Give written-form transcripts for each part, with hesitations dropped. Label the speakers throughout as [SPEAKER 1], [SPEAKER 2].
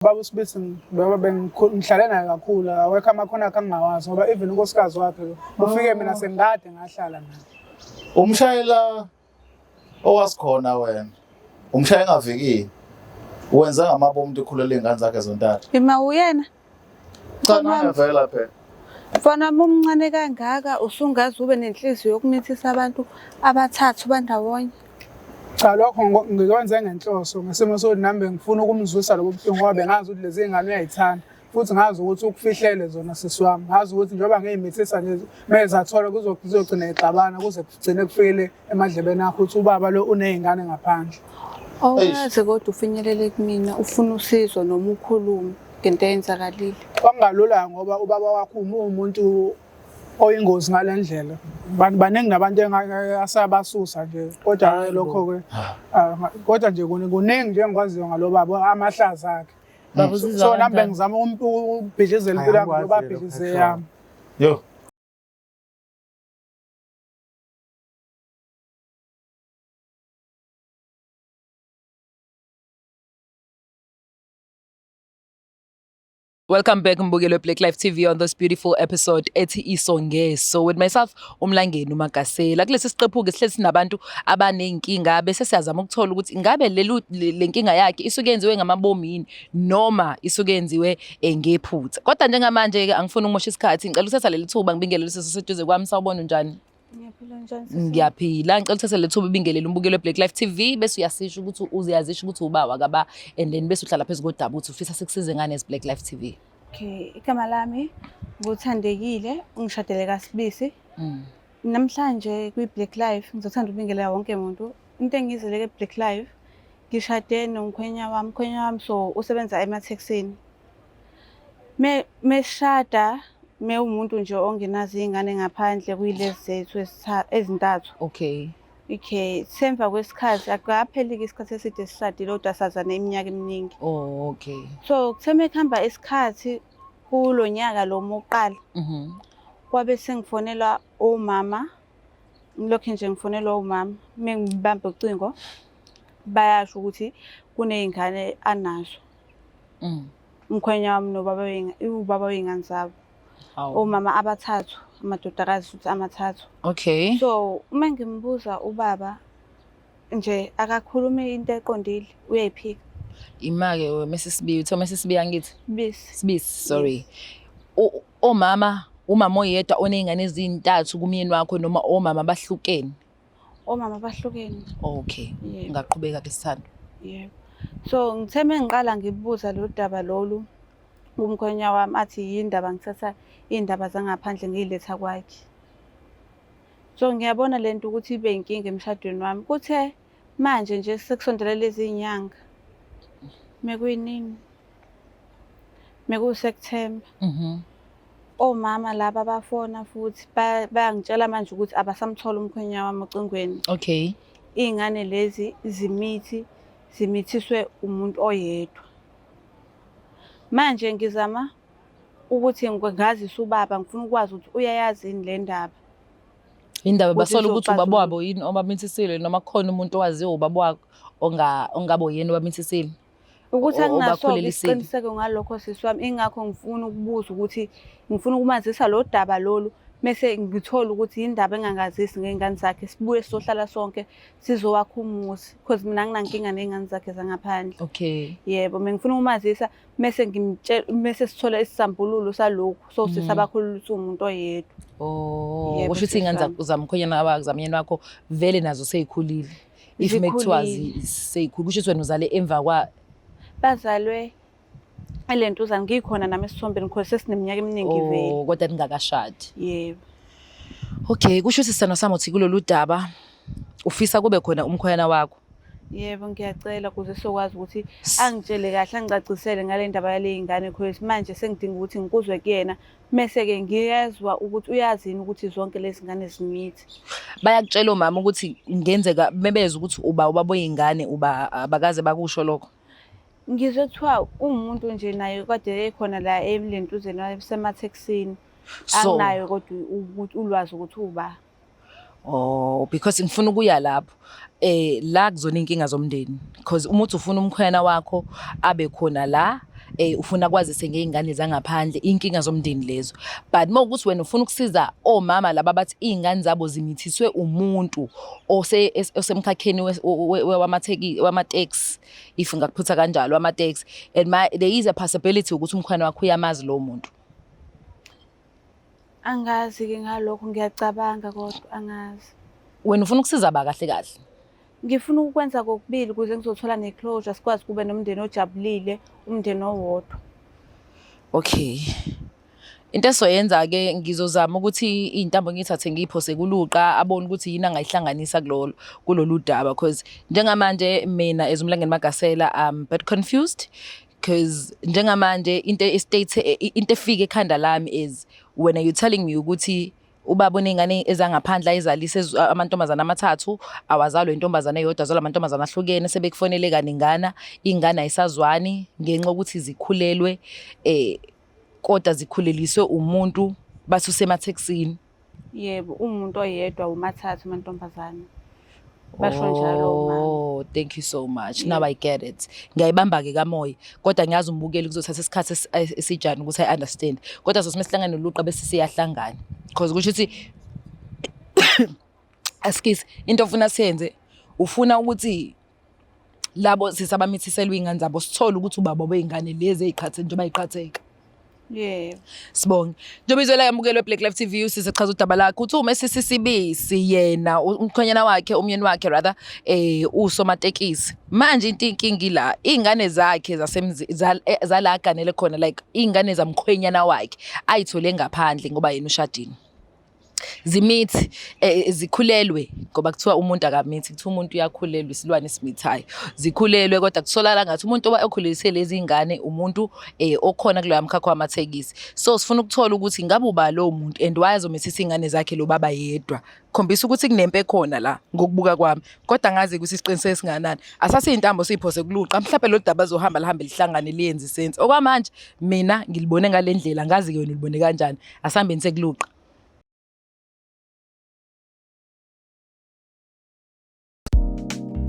[SPEAKER 1] Baba uSibisi ngihlale naye kakhulu, awekho amakhono akhe angingawazi ngoba even unkosikazi wakhe ufike mina sengikade ngahlala naye.
[SPEAKER 2] Umshayela owasikhona wena. Umshayela engavikile. Wenza ngamabomu umuntu ekhulele izingane zakhe zontathu.
[SPEAKER 3] Ima uyena?
[SPEAKER 2] Cha ngiyavela phela.
[SPEAKER 3] Mfana omncane kangaka usungaze ube nenhliziyo yokumithisa abantu abathathu bandawonye.
[SPEAKER 1] Cha lokho ngikwenze ngenhloso ngesimo sokuthi nami ngifuna ukumzwisa lobo buhlungu ngoba bengazi ukuthi lezi ngane uyayithanda futhi ngazi ukuthi ukufihlele zona sisi wami. Ngazi ukuthi njengoba ngiyimithisa nje mezathola kuzogcina ixabana kuze kugcine kufikele emadlebeni akho ukuthi ubaba lo unezingane ngaphandle.
[SPEAKER 3] Awazi kodwa ufinyelele kumina ufuna usizo noma ukhulume ngento eyenzakalile.
[SPEAKER 1] Kwakungalula ngoba ubaba wakho umuntu oyingozi ngalendlela. Baningi nabantu asabasusa nje kodwa lokho ke kodwa nje kuningi nje engikwaziyo ngalobaba amahlaza akhe. So nami bengizama ukubhidlizela impilo yakhe ngoba abhidlize yami.
[SPEAKER 2] Yo.
[SPEAKER 4] Welcome back Mbukelo Black Life TV on this beautiful episode ethi Isongeso with myself Umlangeni uMagasela. Kulesi siqephu ke sihlezi sinabantu abanenkinga bese siyazama ukuthola ukuthi ingabe lenkinga yakhe isuke yenziwe ngamabomu yini noma isuke yenziwe ngephutha. Kodwa njengamanje ke angifuni ukumosha isikhathi ngicela uthatha leli thuba ngibingelele sisi seduze kwami sawubona njani?
[SPEAKER 3] Ngiyaphila njani?
[SPEAKER 4] Ngiyaphila ngicela uthathe lethuba ibingelele Umbukelo Black Life TV bese uyasisho ukuthi uziyazisha ukuthi ubawa kaba and then bese uhlala phezulu kodaba uthi ufisa sikusize ngane as Black Life TV.
[SPEAKER 3] Okay, igama lami nguthandekile ngishadele kaSibisi. Namhlanje kwi Black Life ngizothanda ukubingelela wonke umuntu. Into engizele ke Black Life ngishade nomkhwenya wami so usebenza emathexini. Meshada umuntu nje ongenazi ingane ngaphandle kuyilezi zethu ezintathu.
[SPEAKER 4] Okay.
[SPEAKER 3] Okay, semva kwesikhathi akapheliki isikhathi eside sishadile kodwa sazana iminyaka eminingi.
[SPEAKER 4] Oh, okay.
[SPEAKER 3] So kutheme ekhamba isikhathi kulo nyaka lo moqala. Kwabe sengifonela umama. Ngilokho nje ngifonela umama. Mengibamba ucingo bayasho ukuthi kunezingane anazo. Umkhwenya wami ubaba wengane zabo. Omama abathathu, amadodakazi futhi amathathu.
[SPEAKER 4] Okay.
[SPEAKER 3] So uma ngimbuza ubaba nje akakhulume into eqondile uyayiphika.
[SPEAKER 4] Imake Mrs. B, utho Mrs. B angithi? Sibisi, sorry. Umama oyedwa onezingane ezintathu kumyeni wakho noma omama bahlukene?
[SPEAKER 3] Omama bahlukene.
[SPEAKER 4] Okay. Ngaqhubeka besithando.
[SPEAKER 3] Yebo. So ngitheme ngiqala ngibuza lo daba lolu umkhwenya wami athi yindaba ngithatha indaba zangaphandle ngiletha kwakhe. So ngiyabona lento ukuthi ibe inkinga emshadweni wami. Kuthe manje nje sekusondela lezi inyanga. Mekuyinini? MekuSeptember. Omama laba bafona futhi bayangitshela manje ukuthi abasamthola umkhwenya wami ocingweni.
[SPEAKER 4] Okay.
[SPEAKER 3] Izingane lezi zimithiswe umuntu oyedwa. Manje ngizama ukuthi ngazise ubaba ngifuna ukwazi ukuthi uyayazi yini le ndaba.
[SPEAKER 4] Indaba basola ukuthi ubaba wabo yini obamithisile noma khona umuntu owaziyo ubaba wakho ongabo yini obamithisile.
[SPEAKER 3] Ukuthi anginaso isiqiniseko ngalokho sisi wami ingakho ngifuna ukubuza ukuthi ngifuna ukumazisa lo daba lolu mase ngithola ukuthi indaba engangazisi ngezingane zakhe sibuye sizohlala sonke sizowakha umuzi because mina nginankinga nezingane zakhe zangaphandle.
[SPEAKER 4] Okay.
[SPEAKER 3] Yebo ngifuna ukumazisa mase sithola isisambululo salokho so sisabakhululisa umuntu oyedwa.
[SPEAKER 4] Oh, kusho ukuthi ingane zamkhonyana abazamyeni wakho vele nazo seyikhulile. If mekuthiwa seyikhulu kusho ukuthi wena uzale emva kwa
[SPEAKER 3] bazalwe elentuzana ngikhona nami esithombeni because sesineminyaka eminingi vele.
[SPEAKER 4] Oh, kodwa ningakashadi.
[SPEAKER 3] Yebo.
[SPEAKER 4] Okay, kusho ukuthi sisana sami uthi kulolu daba ufisa kube khona umkhwena wakho.
[SPEAKER 3] Yebo ngiyacela ukuze sokwazi ukuthi angitshele kahle angicacisele ngale ndaba yale ingane because manje sengidinga ukuthi ngikuzwe kuyena mase ke ngiyezwa ukuthi uyazini ukuthi zonke lezi ngane zimithi.
[SPEAKER 4] Bayakutshela umama ukuthi ngenzeka mebeza ukuthi ubaba oyingane abakaze bakusho lokho.
[SPEAKER 3] Ngizwe kuthiwa umuntu nje naye kade ekhona la emlentuzeni wasemathexini anginayo kodwa ukuthi ulwazi ukuthi uba.
[SPEAKER 4] Oh, because ngifuna ukuya lapho. La kuzona inkinga zomndeni because uma uthi ufuna umkhwena wakho abe khona la ufuna kwazise ngey'ngane zangaphandle inkinga zomndeni lezo. But mawukuthi wena ufuna ukusiza omama laba bathi iy'ngane zabo zimithiswe umuntu osemkhakheni wama-taxi, if ngakuphutha kanjalo ama-taxi, and there is a possibility ukuthi umkhwana wakho uyamazi lowo muntu.
[SPEAKER 3] Angazi-ke ngalokho, ngiyacabanga kodwa angazi.
[SPEAKER 4] Wena ufuna ukusiza ba kahle kahle?
[SPEAKER 3] Ngifuna ukwenza kokubili ukuze ngizothola ne-closure, sikwazi kube nomndeni ojabulile, umndeni owodwa.
[SPEAKER 4] Okay. Into esoyenza-ke ngizozama ukuthi iy'ntambo ngiyithathe ngiyiphose kuluqa abone ukuthi yini angayihlanganisa kulolu daba, because njengamanje mina as uMlangeni Magasela I'm a bit confused, because njengamanje into efika ekhanda lami is when are you telling me ukuthi ubaba oney'ngane ezangaphandle ayizalise amantombazane amathathu, awazalwe intombazane eyodwa, azalwa amantombazane ahlukene, sebekufonele kaningana, iy'ngane ayisazwani ngenxa yokuthi zikhulelwe kodwa zikhuleliswe umuntu bathi usemathekisini.
[SPEAKER 3] Yebo, umuntu oyedwa umathathu amantombazane. Basho njalo mama.
[SPEAKER 4] Oh, thank you so much. Now I get it. Ngiyayibamba-ke kamoya kodwa ngiyazi umbukeli kuzothatha isikhathi esijani ukuthi I understand. Kodwa sosihlangane noluqa bese siyahlangana. Because kusho ukuthi askisi into ofuna siyenze ufuna ukuthi labo sisabamithiselwe iy'ngane zabo sithole ukuthi ubaba wey'ngane lezi ey'qhatheni njengoba yiqhatheka.
[SPEAKER 3] Yebo.
[SPEAKER 4] Sibonge. Njengoba izwela yamukelo we-Black Life TV usisechaza udaba lakhe uthi uma sisibisi yena umkhonyana wakhe umyeni wakhe rather usomatekisi. Manje inkinga ila iy'ngane zakhe zala aganele khona like iy'ngane zamkhwenyana wakhe ayithole ngaphandle ngoba yena ushadini. Zimithi zikhulelwe ngoba kuthiwa umuntu akamithi, kuthiwa umuntu uyakhulelwa isilwane esimithayo. Zikhulelwe kodwa kusolala ngathi umuntu okhulisile lezi ingane umuntu okhona kuloya mkhakha wamathekisi. So sifuna ukuthola ukuthi ngabe uba lo muntu and why azomithisa ingane zakhe lo baba yedwa. Khombisa ukuthi kunempe khona la ngokubuka kwami. Kodwa ngazi ukuthi isiqiniseko singanani. Asasiyintambo siphose kuluqa mhlawumbe lo daba azohamba lihambe lihlangane liyenze sense. Okwamanje mina ngilibone ngalendlela ngazi ke wena ulibone kanjani. Asihambeni sekuluqa.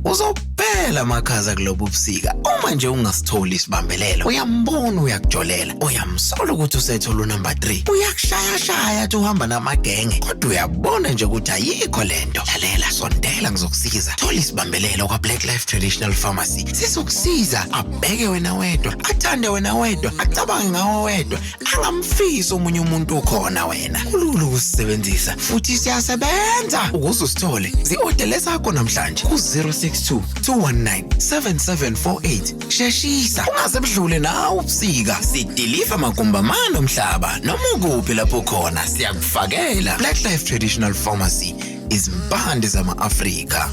[SPEAKER 5] Uzophela amakhaza kulobu ubusika uma nje ungasitholi isibambelelo. Uyambona uyakujolela, uyamsola ukuthi usethola unumber 3. Uyakushaya athi uhamba namagenge, kodwa uyabona nje ukuthi ayikho lento. Lalela, sondela ngizokusiza. Thola isibambelelo kwa Black Life Traditional Pharmacy. Sizokusiza abheke wena wedwa, athande wena wedwa, acabange ngawe wedwa, angamfisi omunye umuntu ukhona wena. Kulula ukusebenzisa futhi siyasebenza. Ukuze usithole, zi-order sakho namhlanje ku 062-219-7748. Sheshisa, ungazebudlule nawe ubusika. Sidiliva magumbamano omhlaba noma ukuphi lapho khona siyakufakela. Black Life Traditional Pharmacy izimpande zama-Afrika.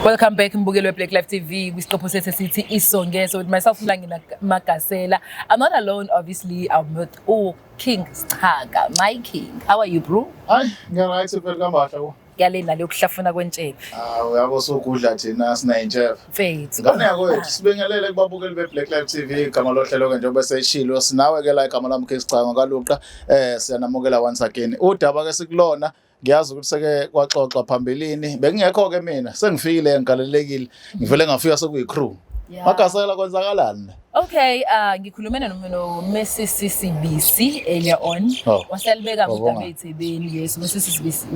[SPEAKER 4] Welcome back mbukelo we-Black Life TV kwisixopho sethu sithi Isongeso with myself Mlangeni Magasela. I'm not alone, obviously. I'm with King Schaga, my king. How are you, bro?
[SPEAKER 2] Hayi, ngiyaright vele kamahla.
[SPEAKER 4] Ngiyalena lokuhlafuna kwentshebe.
[SPEAKER 2] Uyabo sokudla thina sinayintshebe.
[SPEAKER 4] Mfethu.
[SPEAKER 2] Ngane yakwethu sibingelele kubabukeli be-Black Life TV igama lohlelo-ke njengoba seshilo sinawe-ke la igama lami King Schaga kaluqa siyanamukela once again. Udaba-ke sikulona ngiyazi ukuthi seke kwaxoxwa phambilini bekungekho-ke mina sengifikile ngigalelekile ngivele ngafika sekuyi-crew. Magasela kwenzakalani?
[SPEAKER 4] Okay, ngikhulumene noMrs Sibisi earlier on. Waselibeka ngudaba eThebeni, yes, Mrs Sibisi.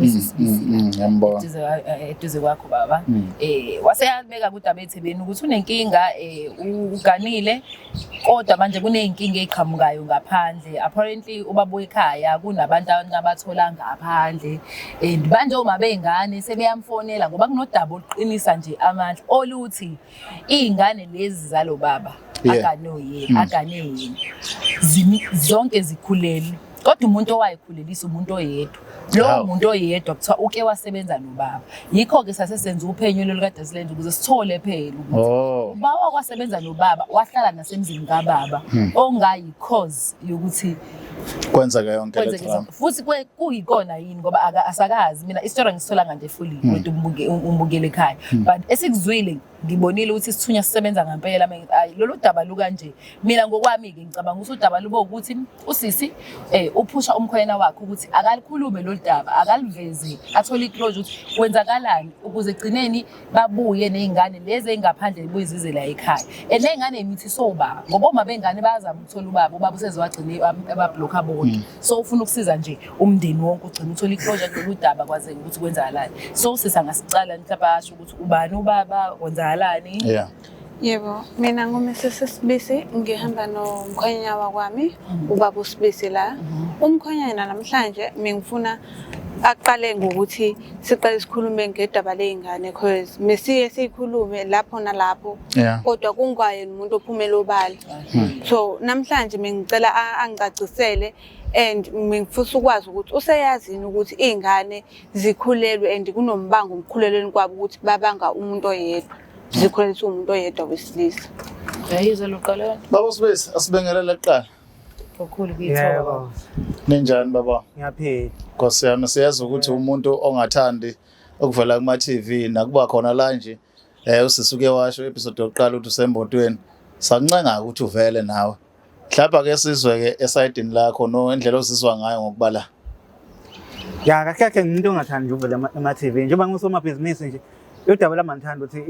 [SPEAKER 2] Ngiyambona.
[SPEAKER 4] Eduze kwakho baba. Waseyabeka ngudaba eThebeni ukuthi unenkinga uganile kodwa manje kuneyinkinga eziqhamukayo ngaphandle. Apparently ubaba ekhaya kunabantu abathola ngaphandle and manje uma bengane sebeyamfonela ngoba kunodaba oluqinisa nje amandla oluthi izingane lezi zalo baba akanoyeni zonke zikhulele kodwa umuntu owayekhulelisa umuntu oyedwa lo muntu oyedwa kuthiwa uke wasebenza nobaba yikho ke sasesenza uphenyo lolukade silenza ukuze sithole phela ukuthi ubaba kwasebenza nobaba wahlala nasemzini kababa ongayi cause yokuthi
[SPEAKER 2] kwenza ke yonke le
[SPEAKER 4] futhi kuyikona yini ngoba asakazi mina istory ngisithola nganje fully kodwa umbukele ekhaya but esikuzwile ngibonile ukuthi isithunya sisebenza ngempela hayi lolu daba lukanje mina ngokwami-ke ngicabanga ukuthi udaba lube ukuthi usisi uphusha umkhwena wakhe ukuthi akalikhulume lolu daba akaliveze athole iclosure ukuthi kwenzakalani ukuze egcineni babuye ney'ngane lezi ey'ngaphandle zibuye zize la ekhaya and ney'ngane mithi sobaba ngoba uma bengane bayazama ukuthola ubaba usezowagcine ebabhlokha bonke so ufuna ukusiza nje umndeni wonke ugcine uthola iclosure kulolu daba kwazeke ukuthi kwenzakalani so sisa ngasicala mhlawumbe asho ukuthi ubani ubaba kwenzakalani.
[SPEAKER 2] Yeah.
[SPEAKER 3] Yebo, mina nguMrs Sibisi ngihamba nomkhwenyana kwami ubaba uSibisi la. Umkhwenyana namhlanje ngifuna aqale ngokuthi siqale sikhulume ngedaba lezingane because mesiye sikhulume lapho nalapho kodwa kungwaye umuntu ophumela obala. So namhlanje ngicela angicacisele and ngifisa ukwazi ukuthi useyazini ukuthi izingane zikhulelwe and kunombango umkhulelweni kwabo ukuthi babanga umuntu oyedwa. Zikhulelwe umuntu oyedwa wesilisa. Yayize loqala.
[SPEAKER 2] Baba Sibisi asibingelele kuqala.
[SPEAKER 4] Kakhulu kuyithoba.
[SPEAKER 2] Ninjani baba?
[SPEAKER 6] Ngiyaphila.
[SPEAKER 2] Nkosi yami siyazi ukuthi umuntu ongathandi ukuvela kuma TV nakuba khona la nje usisuke washo episode yokuqala ukuthi usembotweni sancenga ukuthi uvele nawe. Mhlawumbe ke sizwe ke esayidini lakho no indlela ozizwa ngayo ngokubala.
[SPEAKER 6] Ya kahle ngimuntu ongathandi uvela ema TV njengoba ngusomabhizinisi nje udaba lami ngithanda ukuthi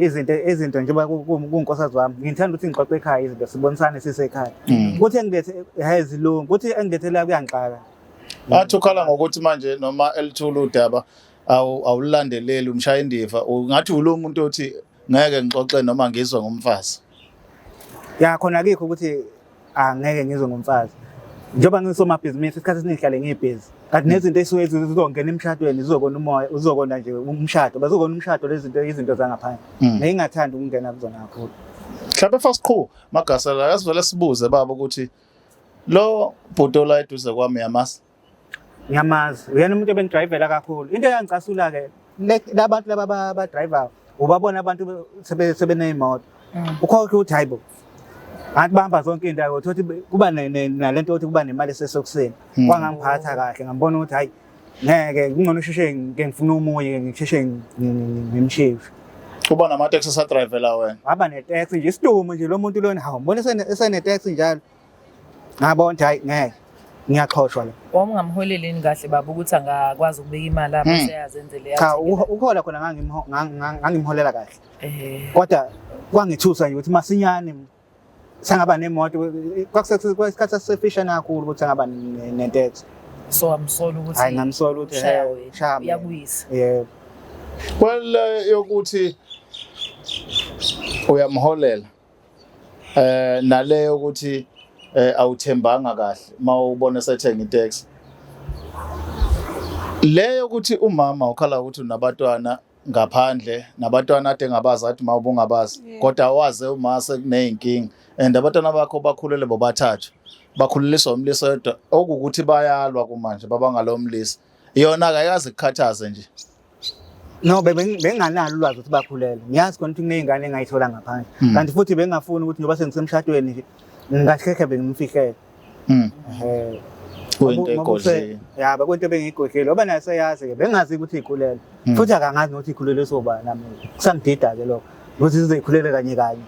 [SPEAKER 6] izinto njengoba kunkosazi wami ngithanda ukuthi ngixoxe ekhaya izinto sibonisane sisekhaya ukuthi engilethe hayizilungu ukuthi engilethela kuyangixaka
[SPEAKER 2] Athi ukhala ngokuthi manje noma elithula udaba awulandeleli umshaya indiva ungathi ulo muntu othi ngeke ngixoxe noma ngizwe ngomfazi.
[SPEAKER 6] Ya khona akikho ukuthi angeke ngizwe ngomfazi njengoba ngisomabhizinisi isikhathi esiningi ngihlale ngibhizi kanti nezinto esuke zizongena emshadweni zizokona umoya uzokona nje umshado bazokona umshado lezi izinto zangaphandle ngingathanda ukungena kuzona kakhulu.
[SPEAKER 2] Mhlawumbe first qhu Magasa la yasivele sibuze baba ukuthi lo bhodola eduze kwami yamasi.
[SPEAKER 6] Ngiyamazi uyena umuntu ebengidrivela kakhulu into eyangicasula ke labantu laba ba driver ubabona abantu sebeneyimoto ukhokhe uthi hayibo athi bahamba zonke indawo uthi kuba nalento ukuthi kuba nemali esesokuseni kwangangiphatha kahle ngambona ukuthi hayi ngeke ngingcono usheshe ngifuna umoya ngisheshe ngimshive
[SPEAKER 2] kuba nama taxi sa drivela wena
[SPEAKER 6] aba ne-taxi nje isidumo nje lo muntu lona hawu mbona esene-taxi njalo ngabona ukuthi hayi ngeke ngiyaqhoshwa la
[SPEAKER 4] wamngamholeleni kahle baba ukuthi angakwazi ukubeka imali lapho seyazenzele
[SPEAKER 6] cha ukhola khona ngangimholela kahle kodwa kwangithusa nje ukuthi masinyane sangaba nemoto kwakusesikhathi sesefishana kakhulu ukuthi angaba ne-taxi
[SPEAKER 4] so amsola ukuthi
[SPEAKER 6] hayi ngamsola ukuthi shaya
[SPEAKER 4] uyakuyisa
[SPEAKER 6] yebo
[SPEAKER 2] well yokuthi uyamholela naleyo ukuthi awuthembanga kahle mawubona sethenga itaxi leyo ukuthi umama ukhala ukuthi unabatwana ngaphandle nabatwana ade ngabazi athi mawubungabazi kodwa awaze umase kuneyinkinga and abatwana bakho bakhulele bobathathu bakhululiswa umlisi yedwa okukuthi bayalwa kumanje babangalomlisi iyona akayazi ukukhathaze nje
[SPEAKER 6] no benganalo ulwazi ukuthi bakhulele ngiyazi khona ukuthi kuneyingane engayithola ngaphandle kanti futhi bengafuni ukuthi njoba sengisemshadweni nje ngingashekhe bengimfihlele
[SPEAKER 2] kuyinto egodlile
[SPEAKER 6] yaba kwento bengiyigodlile oba naye seyazi ke bengazi ukuthi ikhulele futhi akangazi nokuthi ikhulele soba nami kusangidida ke lokho ukuthi sizoyikhulele kanye kanye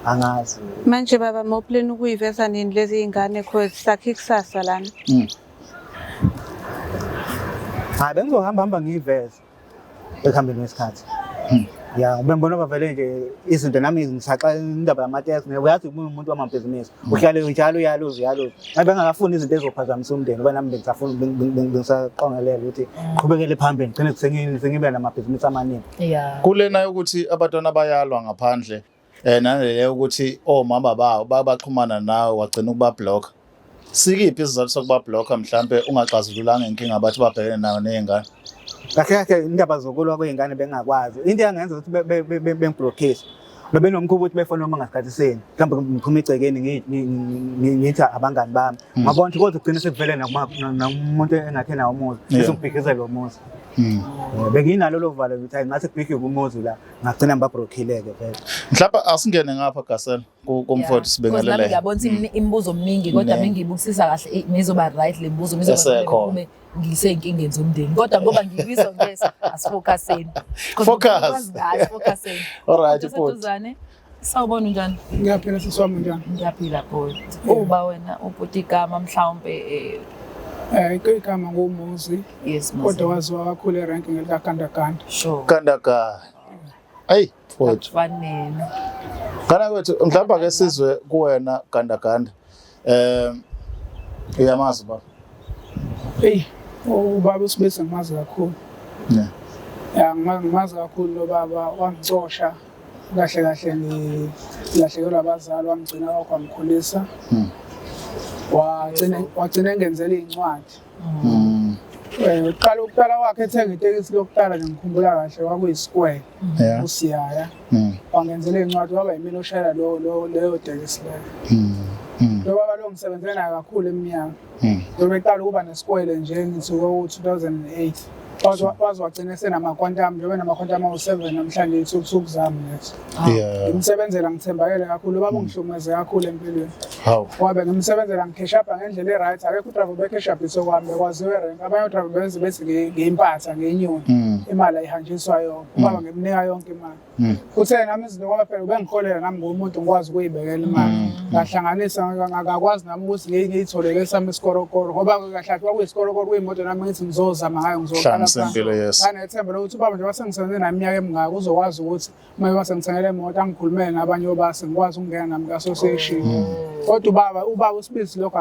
[SPEAKER 6] angazi
[SPEAKER 3] manje baba moplan ukuyiveza nini lezi izingane cause sakhe ikusasa lana
[SPEAKER 6] hayi bengizohamba ngiyiveza ekuhambeni kwesikhathi ya ubembona bavele nje izinto nami ngisaxa indaba yamateksi uyazi umuntu wamabhizinisi uhlale njalo uyaloza ngabe ngakafuni izinto ezophazamisa umndeni ngoba nami bengisafuna bengisaqongelela ukuthi qhubekele phambili ngicine sengibe namabhizinisi amaningi
[SPEAKER 2] kulena ukuthi abatwana bayalwa ngaphandle naleleyo ukuthi omama bawo babaxhumana nawe wagcina ukuba block sikiphi isizathu sokuba block mhlambe ungaxazululanga inkinga abathi babhekene nayo nezingane
[SPEAKER 6] kahle indaba zokulwa kwezingane bengakwazi into yangenza ukuthi bengiblockise bebenomkhubo ukuthi befona noma ngasikhathi seni mhlawumbe ngiphuma igcekeni ngithi abangani bami ngabona ukuthi kodwa ugcina sekuvele nakumuntu engakhe nawo umuzi bese ngibhikizela lo muzi Benginalo lo valo ukuthi ngathi kubheke umuzi la ngagcina ngibabrokhile-ke vele.
[SPEAKER 2] Mhlawumbe asingene ngapha Gasel kumfowethu sibingelele.
[SPEAKER 4] Ngiyabona ukuthi imibuzo miningi kodwa mengiyibukisisa kahle ngizoba right le mibuzo kube ngisey'nkingeni zomndeni kodwa ngoba ngibizwa ngese asifocuseni.
[SPEAKER 2] Focus.
[SPEAKER 4] Focuseni.
[SPEAKER 2] Alright bhuti.
[SPEAKER 4] Sawubona njani?
[SPEAKER 1] Ngiyaphila siswami njani?
[SPEAKER 4] Ngiyaphila bhuti. Uba wena ubhuti igama mhlawumbe
[SPEAKER 1] Igama ngumuzi.
[SPEAKER 4] yes
[SPEAKER 1] Kodwa waziwa kakhulu eranking likagandaganda.
[SPEAKER 4] sure.
[SPEAKER 2] Kandaka. Hey bhuti.
[SPEAKER 4] Fanele.
[SPEAKER 2] Kana kwethu mhlawumbe ake sizwe kuwena Gandaganda. Uyamazi baba.
[SPEAKER 1] Hey, ubaba uSibisi ngimazi kakhulu.
[SPEAKER 2] Yeah.
[SPEAKER 1] Ya ngimazi kakhulu lo baba wangicosha kahle ngilahlekelwa abazali wangigcina kwamkhulisa. Wagcina engenzela iy'ncwadi. Uqala wakhe ethenga itekisi lokuqala nje ngikhumbula kahle kwakuyi-Square uSiyaya. Wangenzela iy'ncwadi kwaba yimina oshayela leyo tekisi leyo. Lo baba lo ngisebenze naye kakhulu eminyaka. Beqala ukuba nesikwele nje ngisuka ku-2008. Waze wagcina esenamakhwantamu njengoba enamakhwantamu awu-7 namhlanje isuku zami lezo. Ngimsebenzela ngithembakele kakhulu baba ungihlukumeze kakhulu empilweni. Wabe ngimsebenzela ngikheshapha ngendlela e-right akekho udrayiva bekheshaphiswe kwami bekwaziwe erenki abanye odrayiva benze bethi ngiyimpatha ngenyoni imali ayihanjiswa yonke ubaba ngimnika yonke imali. Kuthe nami izinto kwaba phela ubengikholela nami ngumuntu ngikwazi ukuyibekela imali ngahlanganisa ngakwazi nami ukuthi ngiyitholele sami isikorokoro ngoba kahle kwakuyisikoro kuyimoto nami ngithi ngizozama ngayo ngizoqala
[SPEAKER 2] Sempilo yes.
[SPEAKER 1] Nganethemba lokuthi ubaba nje wasengisebenze nami iminyaka emingaka uzokwazi ukuthi uma wasengithengele imoto angikhulumele nabanye obase ngikwazi ukungena nami ngassociation. Kodwa ubaba uSibisi lokho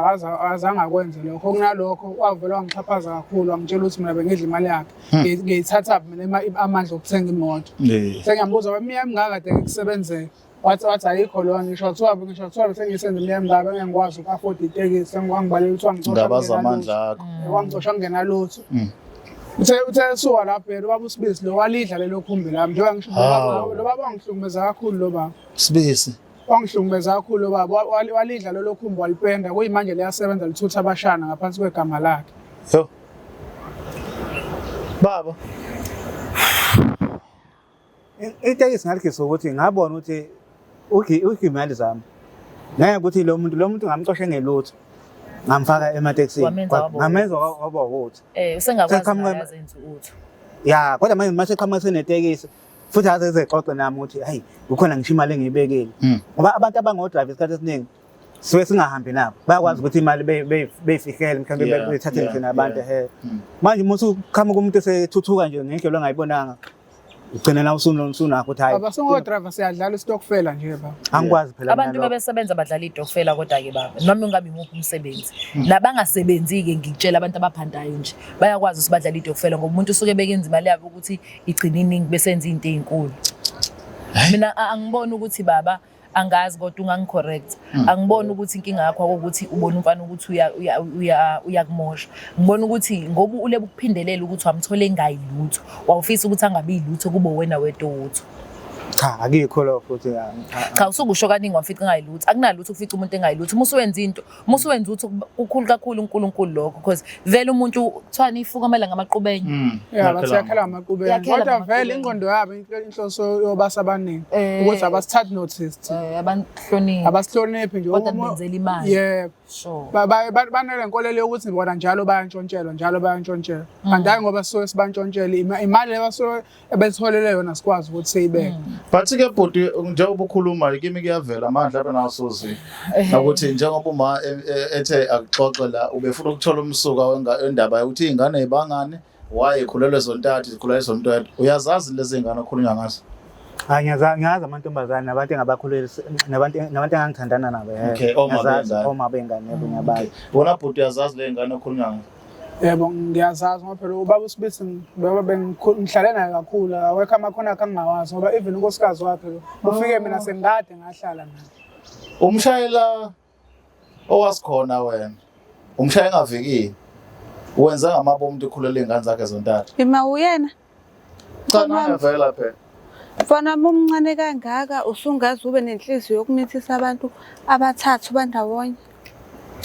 [SPEAKER 1] azange akwenze lokho kunalokho wavela wangixhaphaza kakhulu wangitshela ukuthi mina bengidla imali yakhe ngiyithatha mina amandla okuthenga imoto. Sengiyambuza weminyaka emingaka kade ngikusebenzela wathi ayikho lona ngisho kuthiwa sengisenze iminyaka emingaka engikwazi uku-afford itekisi sengibangibalela ukuthi
[SPEAKER 2] ngabaza amandla akho.
[SPEAKER 1] Wangicosha kungena lutho. Uthe suka lapho yena ubaba uSibisi lo walidla lelo khumbi lami njengoba ngisho lo baba wangihlukumeza kakhulu lo baba.
[SPEAKER 2] Sibisi.
[SPEAKER 1] Wangihlukumeza kakhulu lo baba walidla lelo khumbi walipenda kuyimanje liyasebenza lithutha abashana ngaphansi kwegama lakhe.
[SPEAKER 2] Yo. Baba.
[SPEAKER 6] Itekisi ngalikhiso ukuthi ngabona ukuthi ukimali zami. Ngeke ukuthi lo muntu ngamcoshe ngelutho. Ngamfaka emateksini ngamenza waba ukuthi
[SPEAKER 4] usengakwazi ukuyenza utho
[SPEAKER 6] ya kodwa manje eqhamuka senetekisi futhi azezexoxe nami ukuthi hayi ukhona ngisho imali engiyibekile ngoba abantu abangodrive isikhathi esiningi siwe singahambi nabo bayakwazi ukuthi imali beyifihlele mhlawumbe bethathe nje abantu manje musu uqhamuka umuntu esethuthuka nje ngendlela ongayibonanga ugcina na usunakho ukuthi hayi
[SPEAKER 1] abasengodriver siyadlala istokfela nje baba
[SPEAKER 6] angikwazi phela
[SPEAKER 4] abantu bebesebenza badlala idokfela kodwa ke baba noma ungabe nguphi umsebenzi nabangasebenzi ke ngikutshela abantu abaphandayo nje bayakwazi ukuthi badlala idokfela ngoba umuntu usuke bekenza imali yabo ukuthi igcina iningi besenza izinto ezinkulu. Mina angibona ukuthi baba angazi kodwa ungangicorrect angibona ukuthi inkinga yakho ukuthi ubona umfana ukuthi uyakumosha ngibona ukuthi ngoba ulebe ukuphindelela ukuthi wamthole engayilutho wawufisa ukuthi angabe ilutho kube wena wedwa utho
[SPEAKER 6] cha akikho lo futhi
[SPEAKER 4] cha usukusho kaningi wafica engayilutho akunalutho ukufica umuntu engayilutho musuwenza into musuwenza utho ukukhulu kakhulu uNkulunkulu lokho because vele umuntu kuthwani ifuka amala ngamaqhubenye
[SPEAKER 1] bathi yakhala ngamaqhubenye kodwa vele ingqondo yabo inhloso yobasa abaningi ukuthi abasithatha notice abasihloniphi nje
[SPEAKER 4] kodwa benzela imali
[SPEAKER 1] yebo sure banele nkolelo yokuthi bona njalo bayantshontshelwa kanti hayi ngoba sisuke sibantshontshela imali lebaso ebetholele yona sikwazi ukuthi siyibeke.
[SPEAKER 2] Bathi ke bhuti njengoba ukhuluma kimi kuyavela amandla abenasozi ukuthi njengoba uma ethe akuxoxe la ubefuna ukuthola umsuka wendaba ukuthi izingane ezibangane wayekhulelwe zontathu zikhulelwe zontathu uyazazi lezi zingane okhulunywa ngazo.
[SPEAKER 6] Ngiyazi amantombazane nabantu engabakhuleli nabantu engangithandana nabo oma bengane yabo ngiyabazi.
[SPEAKER 2] Bona bhuti uyazazi le ngane okhulunywa ngazo.
[SPEAKER 1] Yebo ngiyazazi ngoba phela ubaba uSibisi baba bengihlale naye kakhulu awekho amakhona akangawazi ngoba even unkosikazi wakhe ufike mina sengade ngahlala naye.
[SPEAKER 2] Umshayela owasikhona wena umshayela engavikile wenza ngamabomu umuntu ukhulela izingane zakhe zontathu.
[SPEAKER 3] Ima uyena?
[SPEAKER 2] Cha ngavela phela.
[SPEAKER 3] Mfana omncane kangaka usungazi ube nenhliziyo yokumithisa abantu abathathu bandawonye.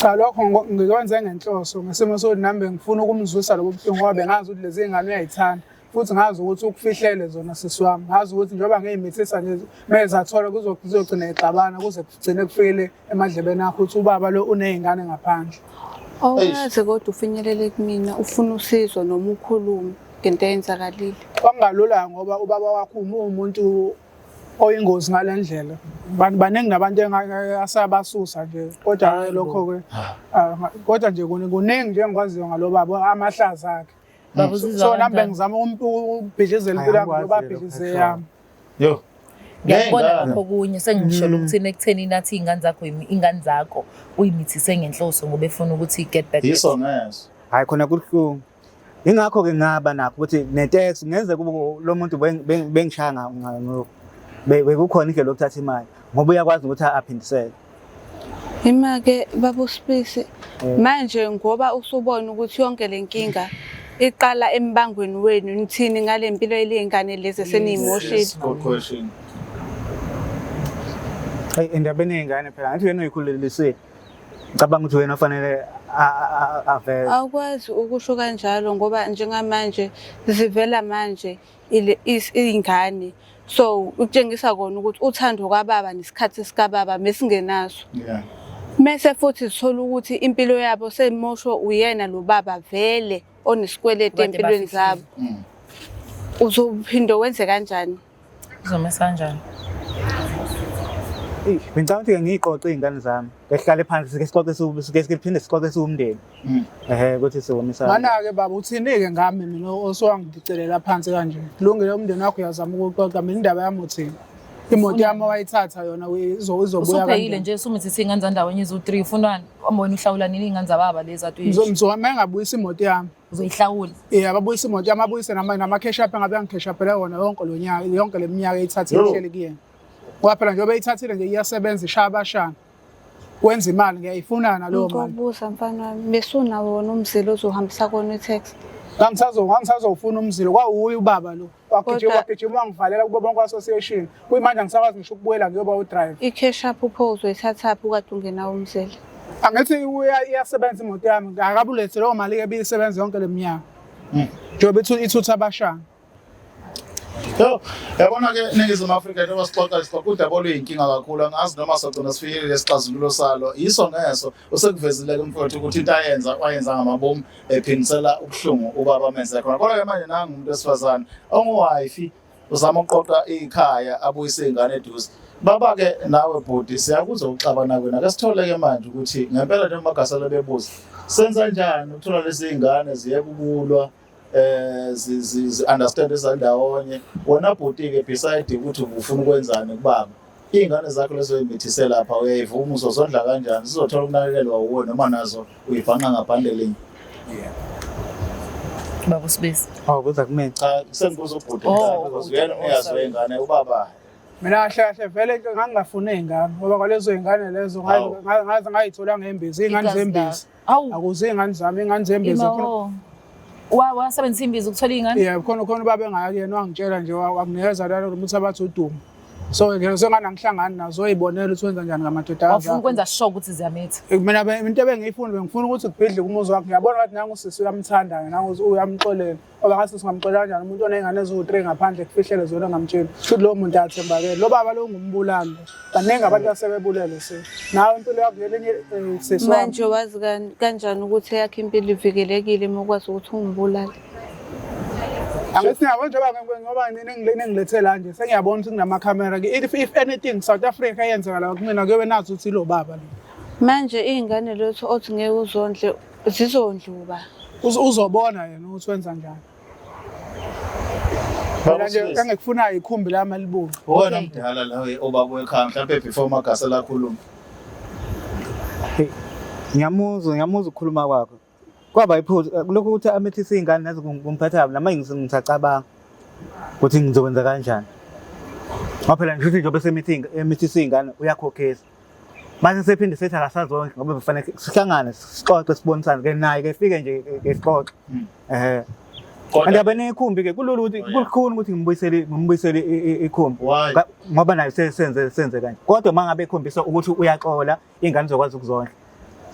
[SPEAKER 1] Cha lokho ngikwenze ngenhloso ngesimo sokuthi nami ngifuna ukumzwisa lobo buhlungu ngoba bengazi ukuthi lezi ngane uyayithanda futhi ngazi ukuthi ukufihlele zona sisi wami ngazi ukuthi njengoba ngiyimithisa nje mezathola kuzogcina ixabana kuze kugcine kufikele emadlebeni akho ukuthi ubaba lo unezingane ngaphandle.
[SPEAKER 3] Awazi kodwa ufinyelele kumina ufuna usizo noma ukhulume ngento eyenzakalile.
[SPEAKER 1] Kwangalula ngoba ubaba wakho umuntu oyingozi ngalendlela. Baningi nabantu asabasusa nje kodwa lokho ke kodwa nje kuningi nje engikwaziyo ngalobaba amahlaza akhe. So nami ngizama ukubhidlizela impilo yakhe ngoba bhidlize yami.
[SPEAKER 2] Yo.
[SPEAKER 4] Ngiyabona lapho kunye sengisho ukuthina ekutheni nathi ingane zakho uyimithise ngenhloso ngoba efuna ukuthi get back.
[SPEAKER 2] Yiso ngeso.
[SPEAKER 6] Hayi khona kuhlungu. Ingakho ke ngaba nakho ukuthi netex ngenze kube lo muntu bengishaya bekukhona indlela lokuthatha imali ngoba uyakwazi ukuthi aphindisele.
[SPEAKER 3] Imake baba uSpisi manje ngoba usubona ukuthi yonke lenkinga iqala embangweni wenu nithini ngale mpilo elingane lezi seniyimoshile.
[SPEAKER 2] Good question.
[SPEAKER 6] Hey endabeni yengane phela ngathi wena uyikhulelisile. Ngicabanga ukuthi wena ufanele avele.
[SPEAKER 3] Awukwazi ukusho kanjalo ngoba njengamanje zivela manje izingane. So ukutshengisa kona ukuthi uthando kwababa nesikhathi sikababa mesingenaso.
[SPEAKER 2] Yeah.
[SPEAKER 3] Mase futhi sithola ukuthi impilo yabo semosho uyena lo baba vele onesikwelete empilweni zabo. Uzophinde wenze kanjani?
[SPEAKER 4] Uzomesa kanjani?
[SPEAKER 6] Ngicabanga ukuthi ngiyiqoqe izingane zami. Ngihlale phansi sike siphinde sixoxe siwumndeni. Ukuthi siwomisa.
[SPEAKER 1] Mana-ke baba uthini-ke ngami mina oswangidicelela phansi kanje. Kulungile umndeni wakho uyazama ukuxoxa mina indaba yami uthini. Imoto yami wayithatha yona izobuya kanjani.
[SPEAKER 4] Usupheyile nje usumithisa ingane zandawonye izo3 ufunani wambona uhlawula nini ingane zababa lezi athi
[SPEAKER 1] ngizoma engabuyisa imoto yami.
[SPEAKER 4] Uzoyihlawula.
[SPEAKER 1] Ababuyisa imoto yami abuyise nama cash up engabe angikeshaphela wona yonke lo nyaka yonke leminyaka eyithathile ihleli kuyena. Ngoba phela njengoba eyithathile nje iyasebenza ishaya abashana. Wenza imali ngiyayifuna nalowo mali.
[SPEAKER 3] Ngokubuza mfana wami besuna wona umzilo ozohambisa kona itax.
[SPEAKER 1] Ngisazofuna umzilo kwawuye ubaba lo. Wagijima wangivalela kubo bonke association. Kuyimanje ngisakwazi ngisho ukubuyela ngiyoba udrive.
[SPEAKER 3] I-cash up uphozo ithathaphi ukade ungenawo umzelo.
[SPEAKER 1] Angithi iyasebenza imoto yami akabulethe leyo mali ebiyisebenza yonke leminyaka. Njengoba ithutha abashana.
[SPEAKER 2] Yabona ke Ningizimu Afrika njengoba sixoxa udaba oluyinkinga kakhulu angazi noma sogcina sifikile lesixazululo salo yiso ngeso usekuvezile ke mfowethu ukuthi into wayenza ngamabomu ephindisela ubuhlungu ubaba amenze khona kodwa ke manje nangu umuntu wesifazane ongowife uzama ukuqoqa ikhaya abuyise ingane eduze baba ke nawe bhodi siyakuzwa ukuxabana kwena ke sithole ke manje ukuthi ngempela nje uMagasela bebuza senza kanjani ukuthola lezi ingane ziye kubulwa understand ezandawonye wona bhoti ke beside ukuthi ufuna ukwenzani kubaba ingane zakho lezo imithise lapha uyayivuma uzozondla kanjani sizothola ukunakekelwa uwe noma nazo uyibhanqa ngabhandeling
[SPEAKER 4] baba uSibisi
[SPEAKER 6] kuza kumina
[SPEAKER 2] cha sengibuza ubhoti because uyena uyazi wengane ubaba
[SPEAKER 1] mina kahle vele ngangafuna izingane ngoba kwalezo izingane lezo ngaze ngayithola ngembizi izingane zembizi akuze izingane zami izingane zembizi
[SPEAKER 4] wasebenzisa imbizi ukuthola ingane
[SPEAKER 1] khona baba engayakuyena wangitshela nje wakunikeza lalo ukuthi abathi udumo so ngeke sengana ngihlangana nazo oyibonela ukuthi wenza kanjani ngamadoda akho
[SPEAKER 4] wafuna ukwenza sure ukuthi ziyamitha
[SPEAKER 1] mina into ebengiyifuna ukuthi kubhidle umuzi wakhe ngiyabona ukuthi nangu usisi uyamthanda nangu uyamxolela ngoba ngase singamxolela kanjani umuntu onezingane eziwu3 ngaphandle kufihlele zona ngamtshela futhi lo muntu ayathembakela lo baba lo ngumbulali baningi abantu asebebulele nawe impilo yakho lelinye sisi
[SPEAKER 3] manje wazi kanjani ukuthi yakhe impilo ivikelekile uma ukwazi ukuthi ungimbulali
[SPEAKER 1] angithi nabo ngoba ningilethele la nje sengiyabona ukuthi kunamakhamera if anything South Africa yenza la kumina kuyobe nazi ukuthi lo baba lo
[SPEAKER 3] manje izingane lethu othi ngeke uzondle zizondluba
[SPEAKER 1] uzobona yena ukuthi wenza njani Mina nje engikufunayo ikhumbi lami libomvu
[SPEAKER 2] wona mdala la obaba wekhaya mhlawumbe before Magasela akhuluma
[SPEAKER 6] ngiyamuzwa ukukhuluma kwakho kwaba iphutha lokho ukuthi amethisa izingane nazo kumphatha namanje ngisacabanga ukuthi ngizokwenza kanjani ngoba phela ngithi njengoba emithisa izingane uyakhokhesa manje sephinde sethi akasazonke ngoba kufanele sihlangane sixoxe sibonisane ke naye ke fike nje sixoxe andaba nekhumbi ke kulula ukuthi kukhona ukuthi ngimbuyisele ikhumbi ngoba naye senze kanje kodwa mangabe ekhombisa ukuthi uyaxola ingane zokwazi ukuzondla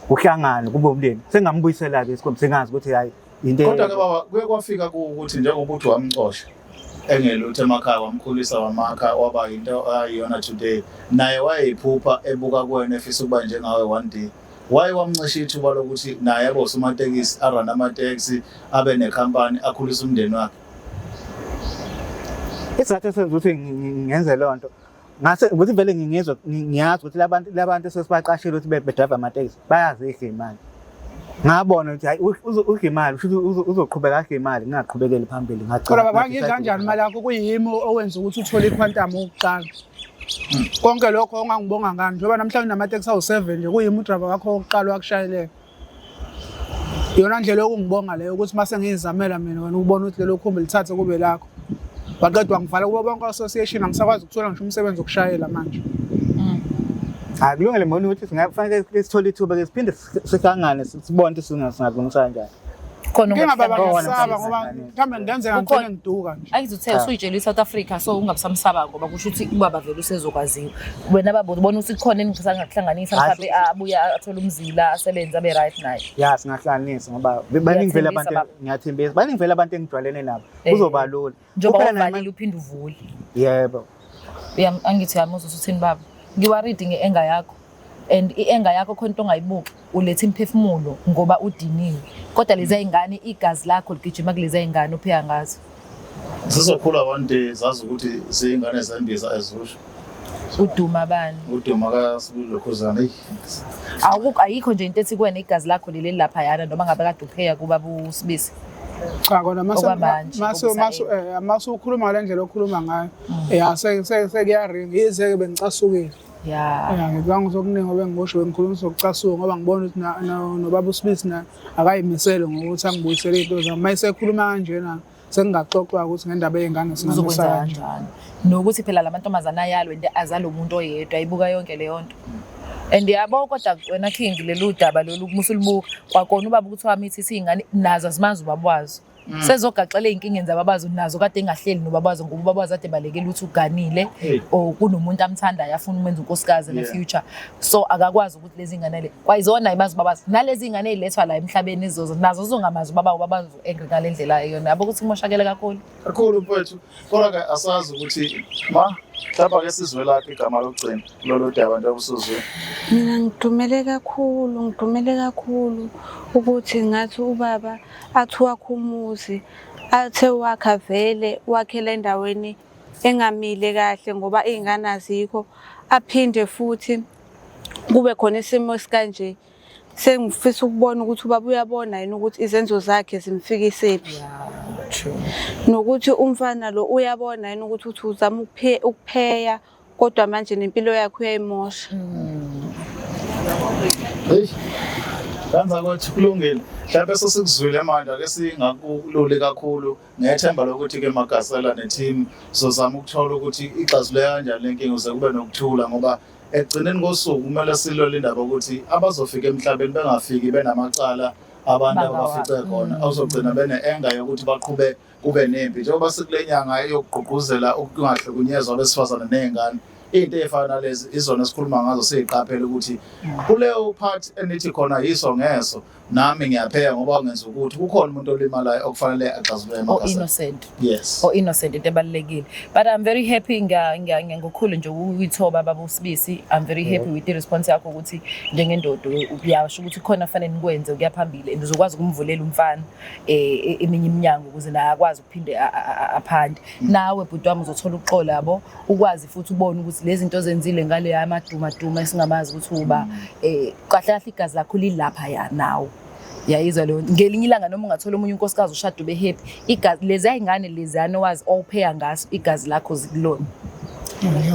[SPEAKER 6] uhlangane kube umndeni sengambuyisela ke isikhombe sengazi ukuthi hayi into
[SPEAKER 2] Kodwa ke baba kuye kwafika ukuthi njengoba uthi wamxosha engelutho emakhaya wamkhulisa wamakha waba into ayiyona today naye wayeyiphupha ebuka kuwena efisa ukuba njengawe one day waye wamncisha ithuba lokuthi naye abe usomatekisi arun amateksi abe nekhampani akhulisa umndeni wakhe.
[SPEAKER 6] isizathu senza ukuthi ngenze lonto ngase ukuthi vele ngingizwa ngiyazi ukuthi labantu sesibaqashile ukuthi bedrive amateksi bayazi imali ngabona ukuthi hayi uGimali uzoqhubeka kaGimali ngingaqhubekeli phambili
[SPEAKER 1] Kodwa baba kanjani imali yakho kuyimi owenza ukuthi uthole iquantum okuqala konke lokho ongangibonga ngani njengoba namhlanje namateksi awu7 nje kuyimi udriver wakho oqala wakushayeleka yona ndlela okungibonga leyo ukuthi mase ngizamela mina wena ubona ukuthi lelo khumbi lithathe kube lakho baqedwa ngivala kubo bonke association angisakwazi ukuthola ngisho umsebenzi wokushayela manje
[SPEAKER 6] akulungile mbona ukuthi singafanele sithole ithuba ke siphinde sihlangane sibone ukuthi singakulungisa kanjani
[SPEAKER 4] khona
[SPEAKER 1] ngingababa ngisaba ngoba mhlambe ngenzeka ngithole ngiduka nje
[SPEAKER 4] ayizothe usuyitshela iSouth Africa so ungabisamsaba ngoba kusho ukuthi ubaba vele usezokwaziwa wena baba ubona ukuthi khona engisangakuhlanganisa mhlawumbe abuya athola umzila asebenza be right naye
[SPEAKER 6] ya singahlanganisa ngoba baningi vele abantu ngiyathembisa baningi vele abantu engijwalene nabo kuzoba lula
[SPEAKER 4] njengoba uvalile uphinde uvule
[SPEAKER 6] yebo
[SPEAKER 4] angithi yamuzo uthini baba ngiwaridi ngeenga yakho and ienga yakho khona into ongayibuki uletha imphefumulo ngoba udiniwe kodwa lezi izingane igazi lakho ligijima kulezi izingane upheya ngazo
[SPEAKER 2] Sizokhula one day zazi ukuthi zingane zembiza ezusho
[SPEAKER 4] uduma bani
[SPEAKER 2] uduma kaSibulokhuzana
[SPEAKER 4] ayikho nje into ethi kuwena igazi lakho leli lapha yana noma ngabe kade upheya kuba busibisi
[SPEAKER 1] cha kona maso ukhuluma ngendlela okhuluma ngayo sekuyaringa izeke bengicasukile ngicanga ukuzokuningi ngoba ngibosho bengikhuluma sokucasuka ngoba ngibona ukuthi nobaba uSmith na akayimisele ngokuthi angibuyisele into zami mayisekhuluma kanjena sengingaxoxwa ukuthi ngendaba yezingane
[SPEAKER 4] sizokwenza kanjani nokuthi phela lamantombazana ayalwe into azalo umuntu oyedwa ayibuka yonke leyo nto and yabo kodwa wena King lelu daba lolu musulubuka kwakona ubaba ukuthi wamithi singane nazo simazi ubabwazi sezogaxela izinkingeni zababazi nazo kade engahleli nobabazi ngoba ubabazi ade balekela ukuthi uganile o kunomuntu amthandayo afuna umenza unkosikazi in the future so akakwazi ukuthi lezi ingane le kwayizona ibazi babazi nalezi ingane ezilethwa la emhlabeni izozo nazo zongamazi ubabazi angry ngalendlela yona yabo ukuthi kumoshakele kakhulu
[SPEAKER 2] mfowethu kodwa ke asazi ukuthi lapha ke sizwe lakhe igama lokugcina lolu daba nje obusuzwe
[SPEAKER 3] mina ngidumele kakhulu ukuthi ngathi ubaba athi wakhumuzi athe wakha vele wakhela endaweni engamile kahle ngoba izingane azikho aphinde futhi kube khona isimo esikanje sengifisa ukubona ukuthi ubaba uyabona yini ukuthi izenzo zakhe zimfikisephi nokuthi umfana lo uyabona yini ukuthi uzama ukupheya kodwa manje nempilo yakhe uyayimosha
[SPEAKER 2] Kanza ukuthi kulungile mhlawumbe sesikuzwile manje ake singakululi kakhulu ngethemba lokuthi ke Magasela neteam sizama ukuthola ukuthi ixazulule kanjani lenkinga uze kube nokuthula ngoba egcineni kosuku kumele silole indaba ukuthi abazofika emhlabeni bengafiki benamacala abantu abafice khona awuzogcina bene-enga yokuthi baqhube kube nempi njengoba sikule nyanga yokugqugquzela ukungahlukunyezwa abesifazane nezingane into efana nalezi izona esikhuluma ngazo siyiqaphela ukuthi kuleyo part enithi khona yiso ngeso nami ngiyapheya ngoba ngenza ukuthi kukhona umuntu olimalayo okufanele axazulwe emakhaya
[SPEAKER 4] innocent
[SPEAKER 2] yes
[SPEAKER 4] innocent into ebalekile but I'm very happy ngokukhulu nje ukuyithoba baba uSibisi I'm very happy with the response yakho ukuthi njengendodo uyasho ukuthi khona fanele nikwenze ukuyaphambili and uzokwazi ukumvulela umfana eminye iminyango ukuze naye akwazi ukuphinde aphande nawe bhuti wami uzothola uxolo yabo ukwazi futhi ubone ukuthi lezi zinto zenzile ngale yamaduma esingamazi ukuthi uba kahle kahle igazi lakho lilapha ya nawo yayizwa leyo ngelinye ilanga noma ungathola umunye unkosikazi ushada ube happy igazi lezi ayingane lezana wazi opheya ngaso igazi lakho zikulona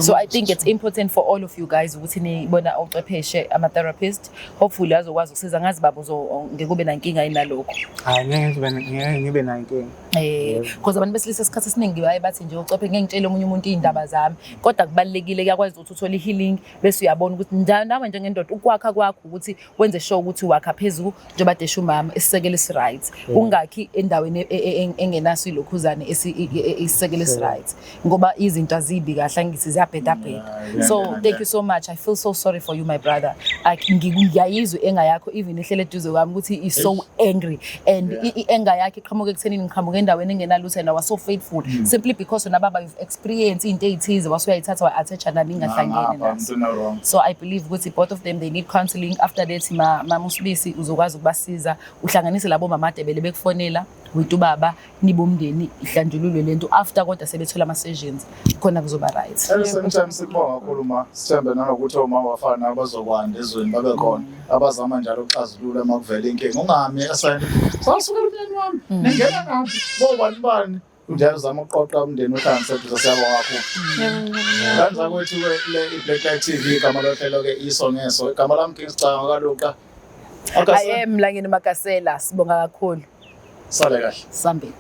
[SPEAKER 4] so I think it's important for all of you guys ukuthi nibona ocepheshe ama therapist hopefully azokwazi ukusiza ngazi babo ngeke ube nankinga inalokho
[SPEAKER 6] hayi ngeke ngibe nankinga
[SPEAKER 4] Because abantu besilisa isikhathi esiningi baye bathi nje ucophe ngeke ngitshele omunye umuntu iy'ndaba zami kodwa kubalulekile kuyakwazi ukuthi uthole i-healing bese uyabona ukuthi nawe njengendoda ukwakha kwakho ukuthi wenze sure ukuthi wakha phezulu njengoba desha umama isisekelo esi-right ungakhi endaweni engenaso ilokhuzane isisekelo esi-right ngoba izinto azibi kahle angithi ziyabhedabheda. So thank you so much. I feel so sorry for you my brother. Ngiyayizwa enga yakho even ehlele eduze kwami ukuthi is so angry and i-anger yakhe iqhamuka ekuthenini ngiqhamuka endaweni engenalutho and I was so faithful simply because wena baba you've experienced into ey'thize wasuyayithatha wa-attach nani ningahlangene nazo. So I believe ukuthi both of them they need counselling. After that mama uSibisi uzokwazi ukubasiza uhlanganise labo mamadebele bekufonela wethu baba nibomndeni ihlanjululwe lento after kodwa sebethola ama-sessions khona kuzoba right.
[SPEAKER 2] Sometimes sikubonga kakhulu ma sithembe nanokuthi omama bafana abazokwanda ezweni babe khona abazama njalo ukuxazulula uma kuvela inkinga ungami asayini sasukela umndeni wami ningena ngaphi bobani njalo uzama ukuqoqa umndeni uhlanganise ukuze siyabonga kakhulu. Kanza kwethu i-Black Light TV igama lohlelo-ke isongeso igama lami Kingsicanga kaluka
[SPEAKER 4] I am Mlangeni Makasela sibonga kakhulu.
[SPEAKER 2] Sale kahle.
[SPEAKER 4] Sambeni.